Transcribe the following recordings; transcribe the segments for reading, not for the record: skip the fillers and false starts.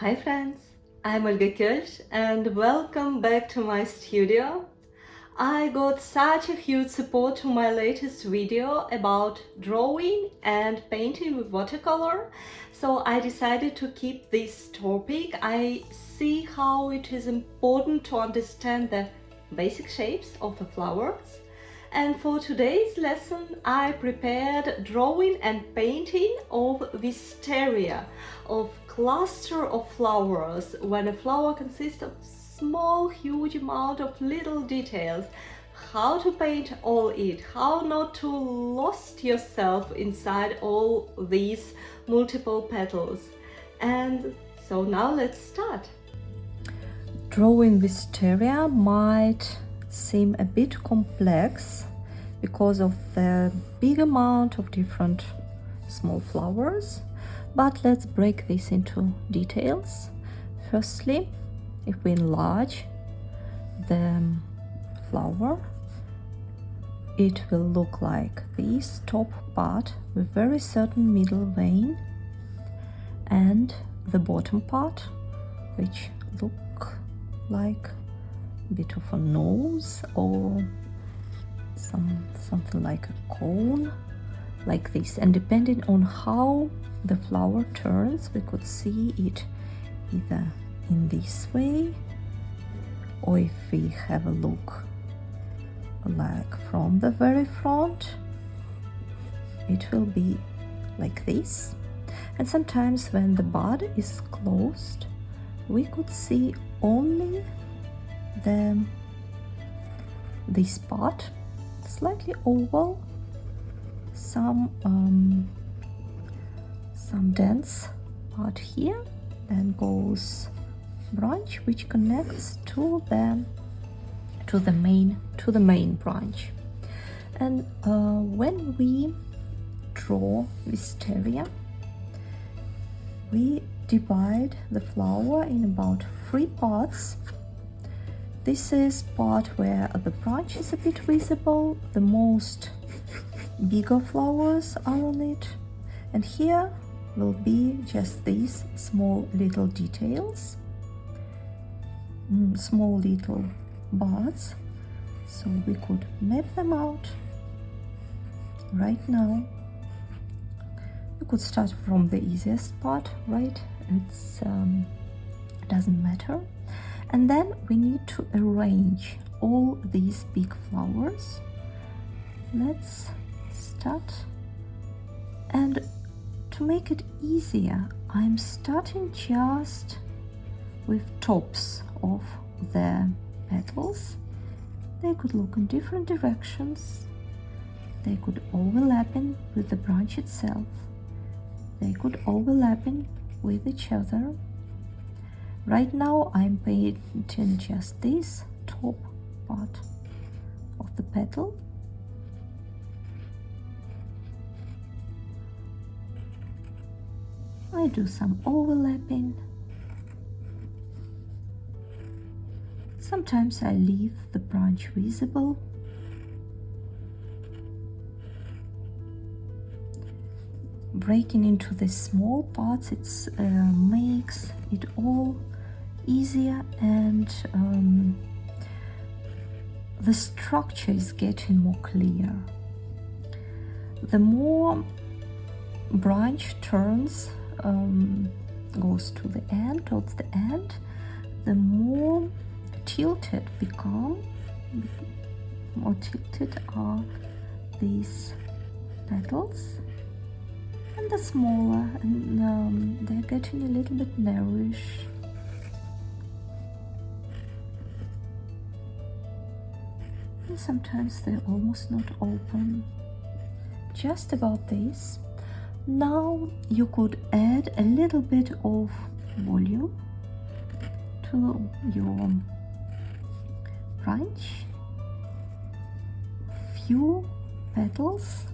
Hi friends, I'm Olga Koelsch and welcome back to my studio. I got such a huge support to my latest video about drawing and painting with watercolor, so I decided to keep this topic. I see how it is important to understand the basic shapes of the flowers. And for today's lesson, I prepared drawing and painting of wisteria, of cluster of flowers, when a flower consists of small, huge amount of little details. How to paint all it, how not to lost yourself inside all these multiple petals. And so now let's start. Drawing wisteria might seem a bit complex because of the big amount of different small flowers, but let's break this into details. Firstly, if we enlarge the flower, it will look like this top part with very certain middle vein and the bottom part, which look like a bit of a nose or something like a cone, like this. And depending on how the flower turns, we could see it either in this way, or if we have a look like from the very front, it will be like this. And sometimes when the bud is closed, we could see only this part, slightly oval, some dense part here, then goes branch which connects to the main branch. And when we draw wisteria, we divide the flower in about 3 parts. This is part where the branch is a bit visible, the most bigger flowers are on it, and here will be just these small little details, small little buds. So we could map them out right now. You could start from the easiest part, right? It doesn't matter. And then we need to arrange all these big flowers. Let's start. And to make it easier, I'm starting just with tops of the petals. They could look in different directions. They could overlapping with the branch itself. They could overlapping with each other. Right now I'm painting just this top part of the petal. I do some overlapping. Sometimes I leave the branch visible. Breaking into the small parts, it makes it all easier, and the structure is getting more clear. The more branch turns, goes to the end, towards the end, the more tilted are these petals, and the smaller, and they're getting a little bit narrowish. And sometimes they're almost not open. Just about this. Now you could add a little bit of volume to your branch. Few petals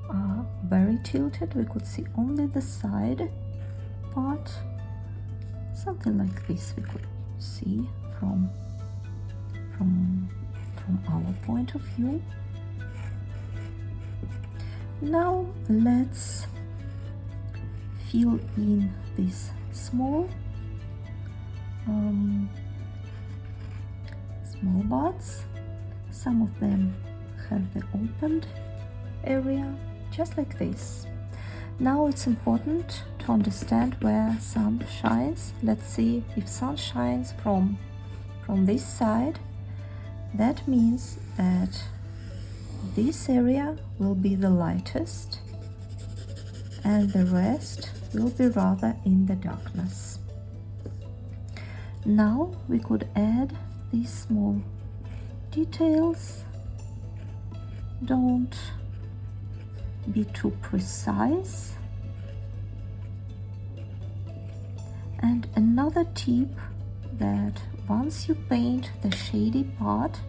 are very tilted. We could see only the side part. Something like this we could see from our point of view. Now let's fill in these small small buds. Some of them have the opened area, just like this. Now it's important to understand where sun shines. Let's see if sun shines from this side. That means that this area will be the lightest and the rest will be rather in the darkness. Now we could add these small details. Don't be too precise. And another tip, that once you paint the shady part,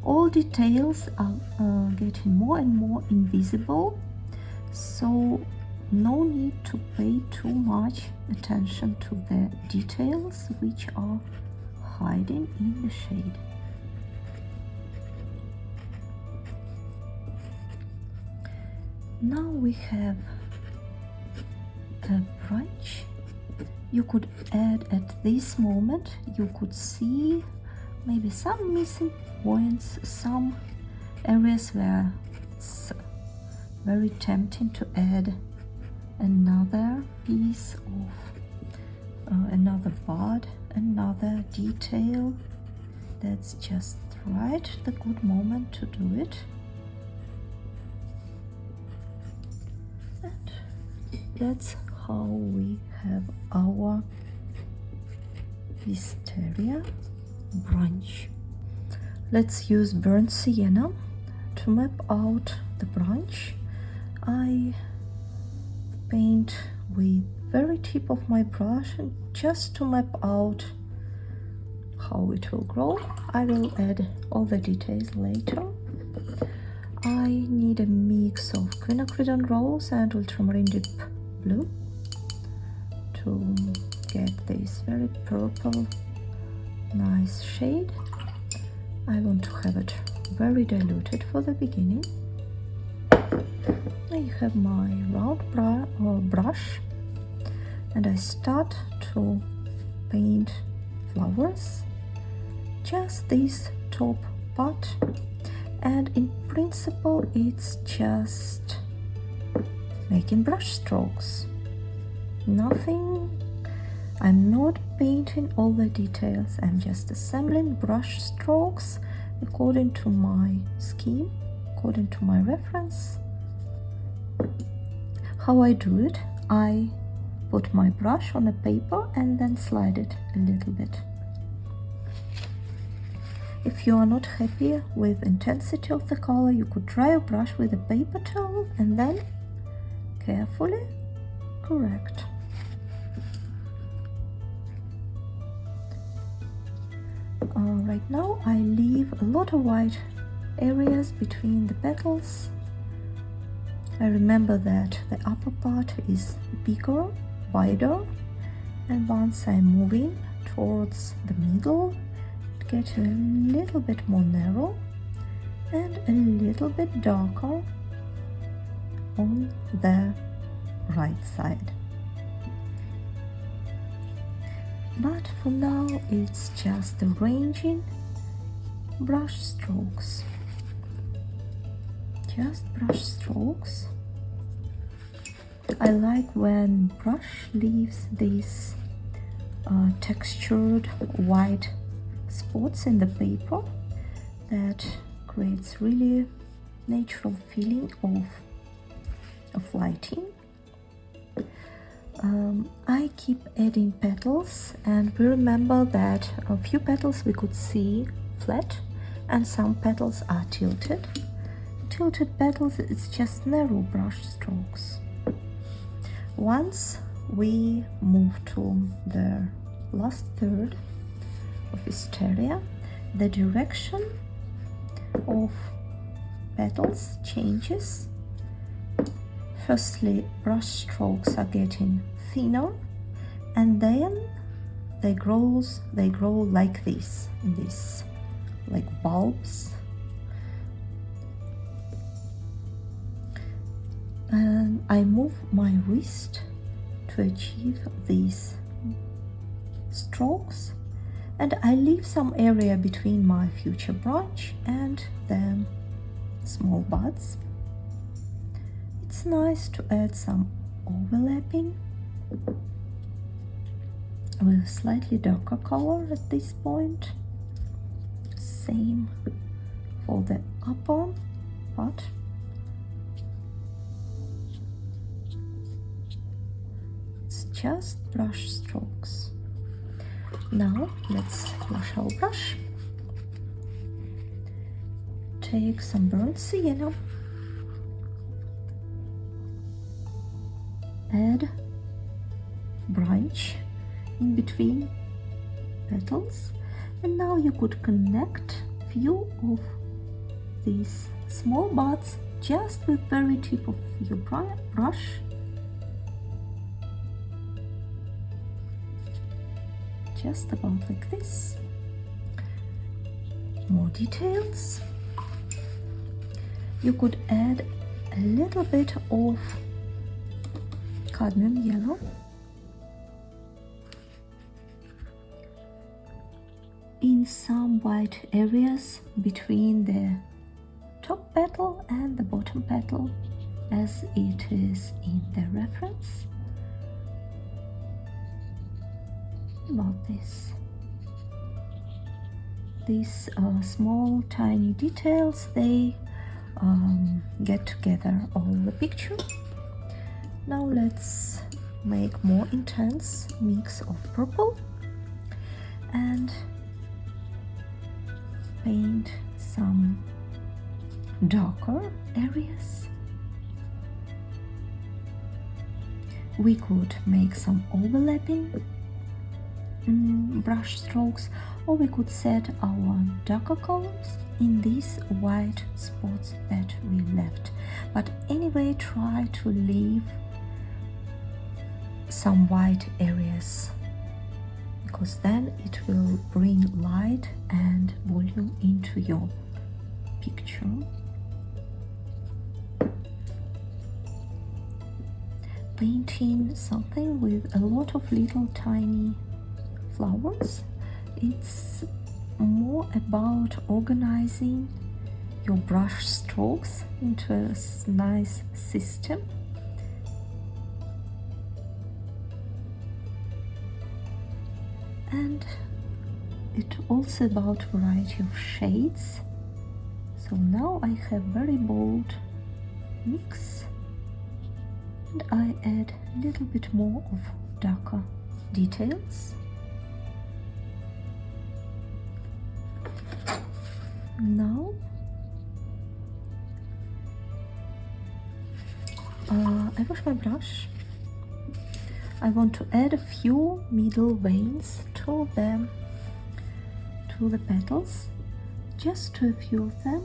all details are getting more and more invisible, so no need to pay too much attention to the details which are hiding in the shade. Now we have a branch. You could add at this moment, you could see maybe some missing points, some areas where it's very tempting to add another piece of another bud, another detail. That's just right, the good moment to do it. And that's how we have our wisteria branch. Let's use burnt sienna to map out the branch. I paint with very tip of my brush just to map out how it will grow. I will add all the details later. I need a mix of quinacridone rose and ultramarine deep blue to get this very purple nice shade. I want to have it very diluted for the beginning. I have my round brush and I start to paint flowers, just this top part, and in principle it's just making brush strokes. Nothing, I'm not painting all the details, I'm just assembling brush strokes according to my scheme, according to my reference. How I do it, I put my brush on a paper and then slide it a little bit. If you are not happy with intensity of the color, you could dry your brush with a paper towel and then carefully correct. Right now I leave a lot of white areas between the petals. I remember that the upper part is bigger, wider, and once I'm moving towards the middle, it gets a little bit more narrow and a little bit darker on the right side. But for now it's just arranging brush strokes. Just brush strokes. I like when brush leaves these textured white spots in the paper. That creates really natural feeling of lighting. I keep adding petals, and we remember that a few petals we could see flat and some petals are tilted. Tilted petals, it's just narrow brush strokes. Once we move to the last third of wisteria, the direction of petals changes. Firstly, brush strokes are getting thinner, and then they grow like this, like bulbs. And I move my wrist to achieve these strokes, and I leave some area between my future branch and the small buds. It's nice to add some overlapping with a slightly darker color at this point. Same for the upper part. It's just brush strokes. Now let's wash our brush. Take some burnt sienna. Add branch in between petals, and now you could connect few of these small buds just with very tip of your brush. Just about like this. More details. You could add a little bit of cadmium yellow. In some white areas between the top petal and the bottom petal, as it is in the reference. About this. These small tiny details, they get together all the picture. Now let's make more intense mix of purple and paint some darker areas. We could make some overlapping brush strokes, or we could set our darker colors in these white spots that we left. But anyway, try to leave some white areas, because then it will bring light and volume into your picture. Painting something with a lot of little tiny flowers, it's more about organizing your brush strokes into a nice system. And it's also about variety of shades. So now I have very bold mix, and I add a little bit more of darker details. Now I wash my brush. I want to add a few middle veins to the petals, just to a few of them.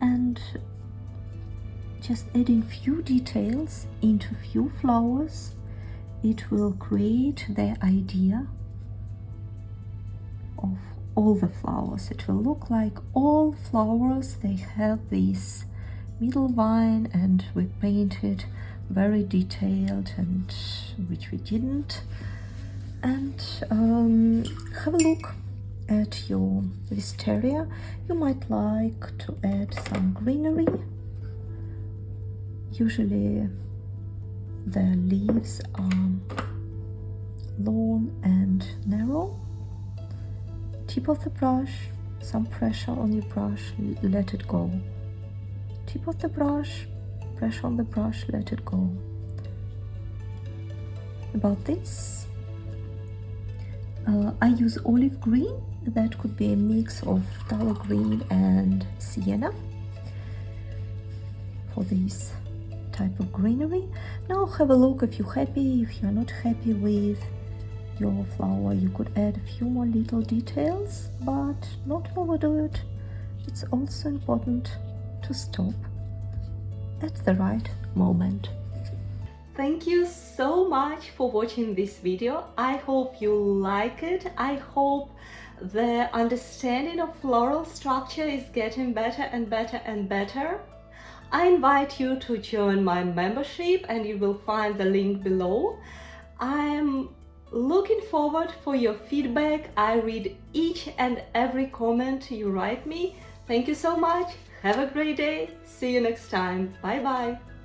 And just adding few details into few flowers, it will create the idea of all the flowers. It will look like all flowers, they have this middle vine, and we painted very detailed, and which we didn't. And have a look at your wisteria. You might like to add some greenery. Usually the leaves are long and narrow. Tip of the brush, some pressure on your brush, let it go. Tip of the brush, pressure on the brush, let it go. About this, I use olive green. That could be a mix of phthalo green and sienna for this type of greenery. Now have a look if you're happy. If you're not happy with your flower, you could add a few more little details, but not overdo it. It's also important to stop at the right moment. Thank you so much for watching this video. I hope you like it. I hope the understanding of floral structure is getting better and better and better. I invite you to join my membership and you will find the link below. I am looking forward for your feedback. I read each and every comment you write me. Thank you so much. Have a great day. See you next time. Bye bye.